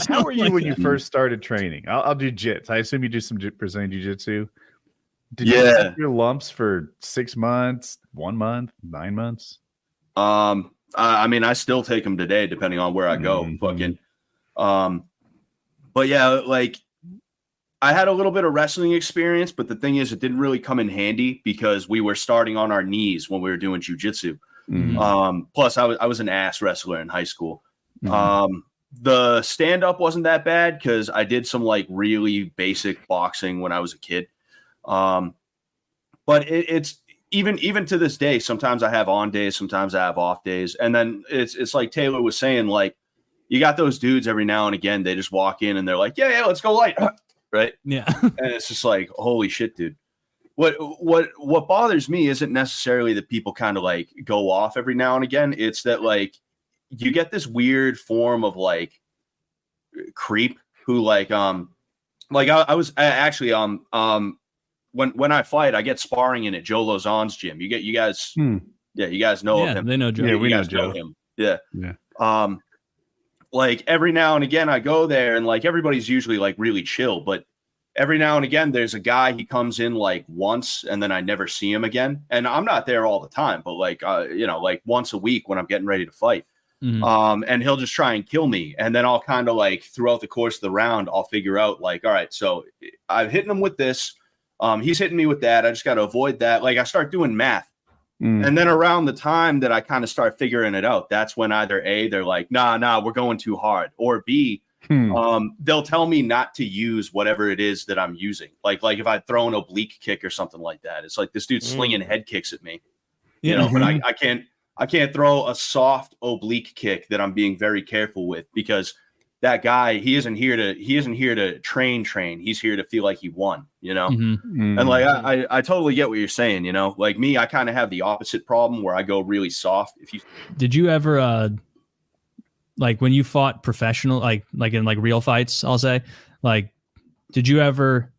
How were you when you first started training? I'll do jits. I assume you do some Brazilian jiu-jitsu. Did you have your lumps for 6 months, 1 month, 9 months? I mean, I still take them today, depending on where I go. Fucking, but yeah, like I had a little bit of wrestling experience, but the thing is, it didn't really come in handy because we were starting on our knees when we were doing jiu-jitsu. Plus, I was an ass wrestler in high school. The stand-up wasn't that bad because I did some like really basic boxing when I was a kid. But it's even to this day, sometimes I have on days, sometimes I have off days. And then it's like Taylor was saying, like, you got those dudes every now and again, they just walk in and they're like, yeah, let's go light. Right. Yeah. And it's just like, holy shit, dude. What bothers me isn't necessarily that people kind of like go off every now and again. It's that like you get this weird form of like creep who like I was actually when I fight, I get sparring in at Joe Lozon's gym. You guys you guys know of him. They know Joe. Yeah, we know Joe. Him. Yeah. Like every now and again I go there and like everybody's usually like really chill, but every now and again there's a guy, he comes in like once and then I never see him again. And I'm not there all the time, but like like once a week when I'm getting ready to fight. And he'll just try and kill me. And then I'll kind of like throughout the course of the round, I'll figure out like, all right, so I've hit him with this. He's hitting me with that. I just got to avoid that. Like I start doing math. And then around the time that I kind of start figuring it out, that's when either A, they're like, nah, we're going too hard. Or B, they'll tell me not to use whatever it is that I'm using. Like if I throw an oblique kick or something like that, it's like this dude's slinging head kicks at me, you know, but I can't throw a soft oblique kick that I'm being very careful with because that guy, he isn't here to train. He's here to feel like he won, you know? And like, I totally get what you're saying, you know, like me, I kind of have the opposite problem where I go really soft. Did you ever, like when you fought professional, like in like real fights, I'll say, like, did you ever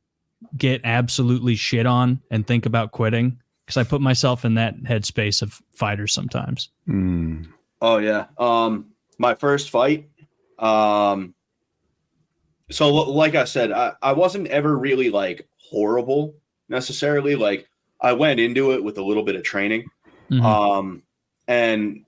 get absolutely shit on and think about quitting? Because I put myself in that headspace of fighters sometimes. Oh yeah. My first fight. So like I said, I wasn't ever really like horrible necessarily. Like I went into it with a little bit of training. And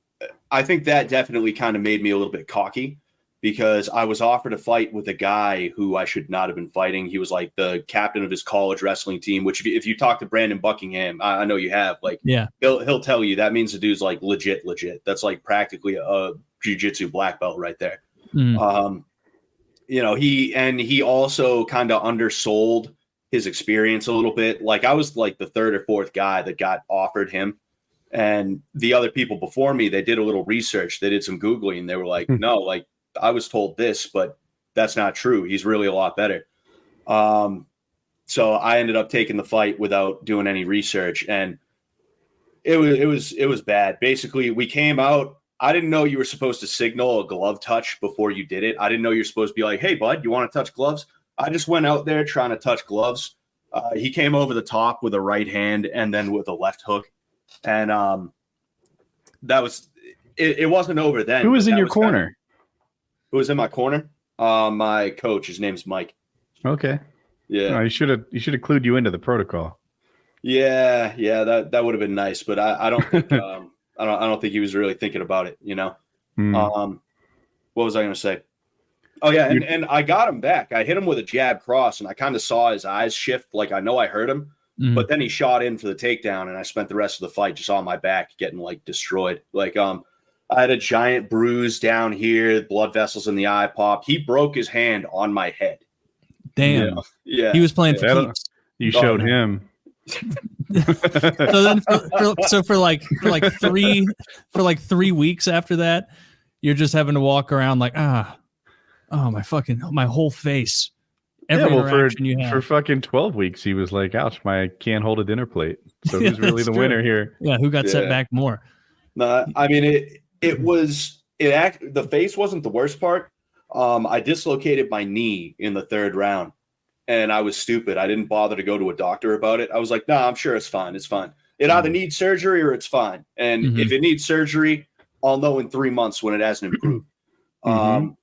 I think that definitely kind of made me a little bit cocky because I was offered a fight with a guy who I should not have been fighting. He was like the captain of his college wrestling team, which if you talk to Brandon Buckingham, I know you have, like, he'll tell you that means the dude's like legit. That's like practically a jiu-jitsu black belt right there. You know, he also kind of undersold his experience a little bit. Like I was like the third or fourth guy that got offered him. And the other people before me, they did a little research. They did some Googling and they were like, no, like I was told this, but that's not true. He's really a lot better. So I ended up taking the fight without doing any research. And it was bad. Basically, we came out. I didn't know you were supposed to signal a glove touch before you did it. I didn't know you're supposed to be like, hey, bud, you want to touch gloves? I just went out there trying to touch gloves. He came over the top with a right hand and then with a left hook. And that was it wasn't over then. Who was in your corner? Who was in my corner? My coach. His name's Mike. Okay. Yeah. No, he should have clued you into the protocol. Yeah, that would have been nice, but I don't think I don't think he was really thinking about it, you know. What was I going to say? Oh yeah, and I got him back. I hit him with a jab cross, and I kind of saw his eyes shift. Like I know I hurt him, but then he shot in for the takedown, and I spent the rest of the fight just on my back, getting like destroyed. Like I had a giant bruise down here, blood vessels in the eye popped. He broke his hand on my head. Damn. Yeah. He was playing for keeps. You showed him. So then for like 3 weeks after that, you're just having to walk around like my whole face. Every interaction you have. For fucking 12 weeks, he was like, ouch, I can't hold a dinner plate. So who's really the winner here? Yeah, who got set back more? No, I mean the face wasn't the worst part. I dislocated my knee in the third round. And I was stupid. I didn't bother to go to a doctor about it. I was like, no, I'm sure it's fine. It's fine. It either needs surgery or it's fine. And if it needs surgery, I'll know in 3 months when it hasn't improved.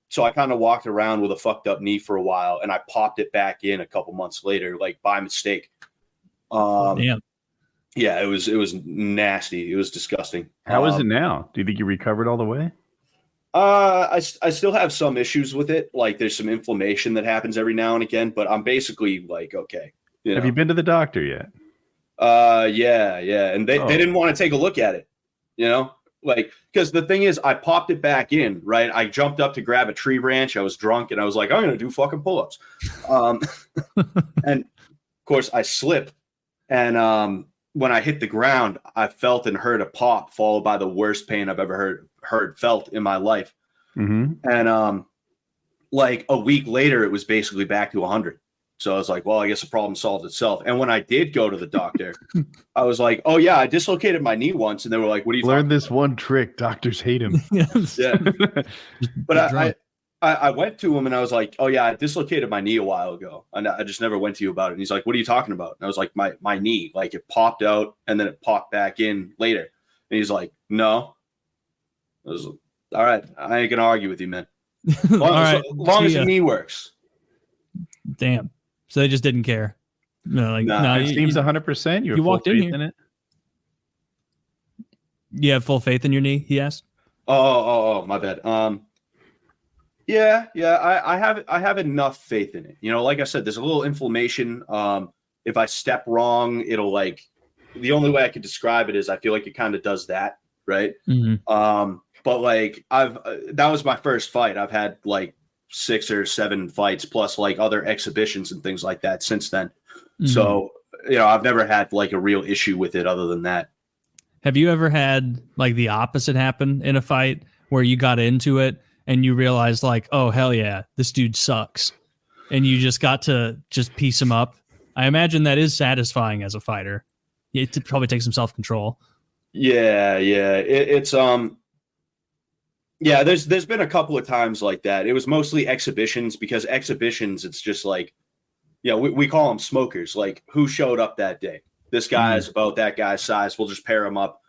So I kind of walked around with a fucked up knee for a while, and I popped it back in a couple months later, like by mistake. Damn. Yeah, it was nasty. It was disgusting. How is it now? Do you think you recovered all the way? I still have some issues with it. Like there's some inflammation that happens every now and again, but I'm basically like, okay. Have you been to the doctor yet? Yeah. And they didn't want to take a look at it, like, because the thing is, I popped it back in, right? I jumped up to grab a tree branch. I was drunk and I was like, I'm going to do fucking pull-ups. And of course I slipped. And, when I hit the ground, I felt and heard a pop followed by the worst pain I've ever felt in my life. Mm-hmm. And, like a week later, it was basically back to 100. So I was like, well, I guess the problem solved itself. And when I did go to the doctor, I was like, oh yeah, I dislocated my knee once. And they were like, what do you learn this one trick? Doctors hate him. Yeah. But I went to him and I was like, oh yeah, I dislocated my knee a while ago. And I just never went to you about it. And he's like, what are you talking about? And I was like, my knee, like it popped out and then it popped back in later. And he's like, no. I was like, all right, I ain't gonna argue with you, man. Long as the knee works. Damn. So they just didn't care. No, it seems 100%. You walked in here. In it. You have full faith in your knee? He asked. Oh, my bad. Yeah. I have enough faith in it. Like I said, there's a little inflammation. If I step wrong, it'll like. The only way I could describe it is I feel like it kind of does that, right? Mm-hmm. But like that was my first fight. I've had like 6 or 7 fights plus like other exhibitions and things like that since then. Mm-hmm. So I've never had like a real issue with it other than that. Have you ever had like the opposite happen in a fight where you got into it and you realized like, oh hell yeah, this dude sucks, and you just got to just piece him up? I imagine that is satisfying as a fighter. It probably takes some self-control. Yeah. Yeah, there's been a couple of times like that. It was mostly exhibitions, because exhibitions, it's just like, we call them smokers. Like, who showed up that day? This guy is about that guy's size. We'll just pair him up.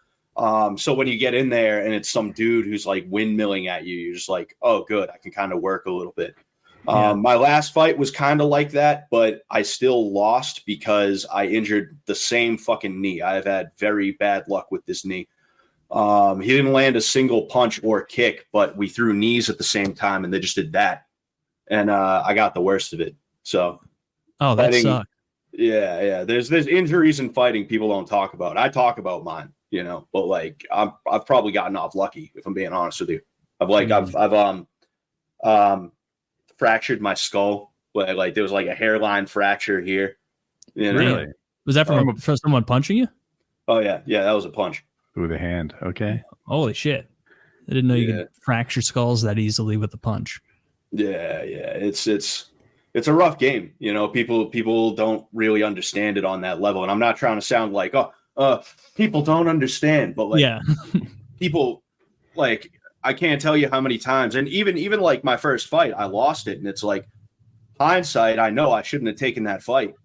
So when you get in there and it's some dude who's like windmilling at you, you're just like, oh, good, I can kind of work a little bit. My last fight was kind of like that, but I still lost because I injured the same fucking knee. I've had very bad luck with this knee. He didn't land a single punch or kick, but we threw knees at the same time, and they just did that. And I got the worst of it. So, that sucked. Yeah. There's injuries in fighting people don't talk about. I talk about mine, but like I've probably gotten off lucky, if I'm being honest with you. I've fractured my skull. Like there was like a hairline fracture here. Really? Was that from someone punching you? Oh yeah, that was a punch. With a hand. Okay. Holy shit. I didn't know you could fracture skulls that easily with a punch. Yeah. It's a rough game. People don't really understand it on that level. And I'm not trying to sound like, people don't understand, but like people, like, I can't tell you how many times, and even like my first fight, I lost it. And it's like, hindsight, I know I shouldn't have taken that fight,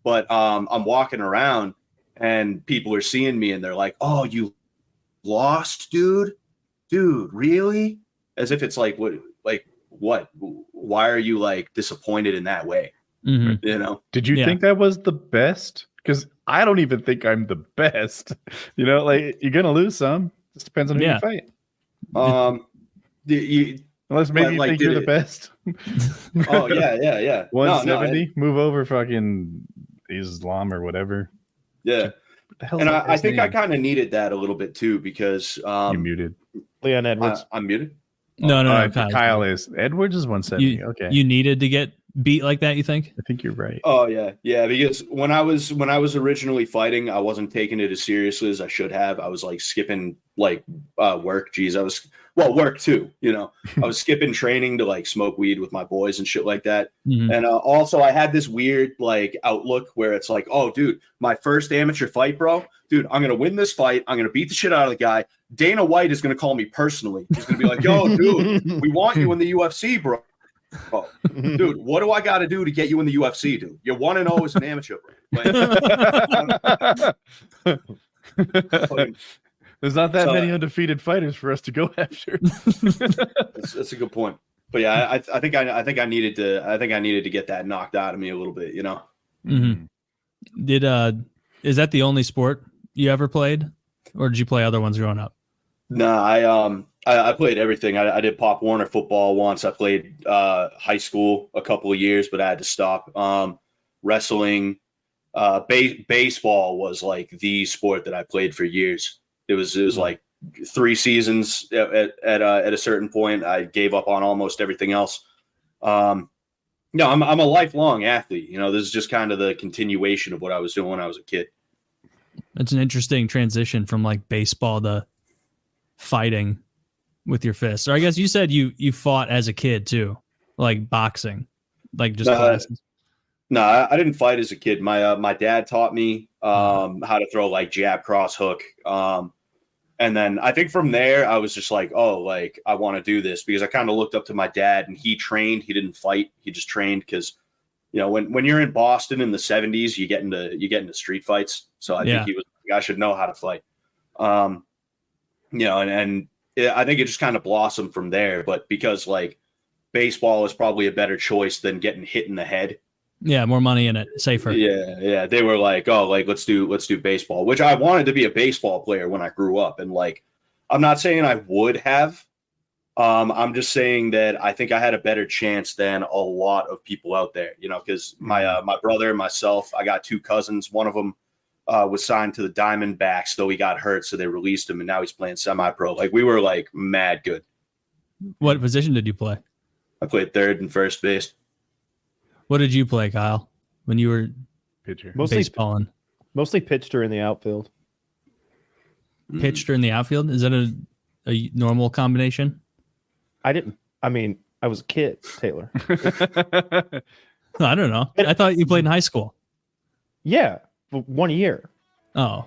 but I'm walking around and people are seeing me and they're like, oh, you lost, dude, really? As if it's like, what? Why are you like disappointed in that way? Mm-hmm. Did you think that was the best? Because I don't even think I'm the best. Like you're gonna lose some. Just depends on who you fight. Unless maybe you think you're the best. Oh yeah. 170. Move over, fucking Islam or whatever. Yeah. And I think I kind of needed that a little bit too, because you're muted. Leon Edwards. I'm muted. No. Kyle is. Edwards is 170. Okay. You needed to get beat like that, you think? I think you're right. Oh yeah. Because when I was originally fighting, I wasn't taking it as seriously as I should have. I was like skipping like work. Work too. I was skipping training to like smoke weed with my boys and shit like that. Mm-hmm. And also I had this weird like outlook where it's like, oh dude, my first amateur fight, bro. Dude, I'm gonna win this fight. I'm gonna beat the shit out of the guy. Dana White is gonna call me personally. He's gonna be like, yo, dude, we want you in the UFC, bro. Oh, dude, what do I got to do to get you in the UFC, dude? You're 1-0 as an amateur. There's not that many undefeated fighters for us to go after. That's a good point. But yeah, I think I needed to get that knocked out of me a little bit, you know. Mm-hmm. Is that the only sport you ever played, or did you play other ones growing up? No, I played everything. I did Pop Warner football once. I played high school a couple of years, but I had to stop. Wrestling, baseball was like the sport that I played for years. It was like 3 seasons at a certain point. I gave up on almost everything else. No, I'm a lifelong athlete. You know, this is just kind of the continuation of what I was doing when I was a kid. It's an interesting transition from like baseball to fighting with your fists. Or I guess you said you fought as a kid too, like boxing, like just classes. No, I didn't fight as a kid. My dad taught me how to throw like jab, cross, hook. And then I think from there, I was just like, oh, like I want to do this because I kind of looked up to my dad and he trained. He didn't fight. He just trained because, you know, when you're in Boston in the 70s, you get into street fights. So I think he was like, I should know how to fight. You know, and I think it just kind of blossomed from there. But because like baseball is probably a better choice than getting hit in the head. Yeah, more money in it, safer. Yeah. They were like, oh, like let's do baseball, which I wanted to be a baseball player when I grew up. And like, I'm not saying I would have. I'm just saying that I think I had a better chance than a lot of people out there, you know, because my brother and myself, I got 2 cousins. One of them was signed to the Diamondbacks, though he got hurt, so they released him, and now he's playing semi-pro. Like we were like mad good. What position did you play? I played third and first base. What did you play, Kyle, when you were pitcher? Baseballing? Mostly pitched her in the outfield. Pitched her in the outfield? Is that a normal combination? I was a kid, Taylor. I don't know. I thought you played in high school. Yeah, 1 year. Oh,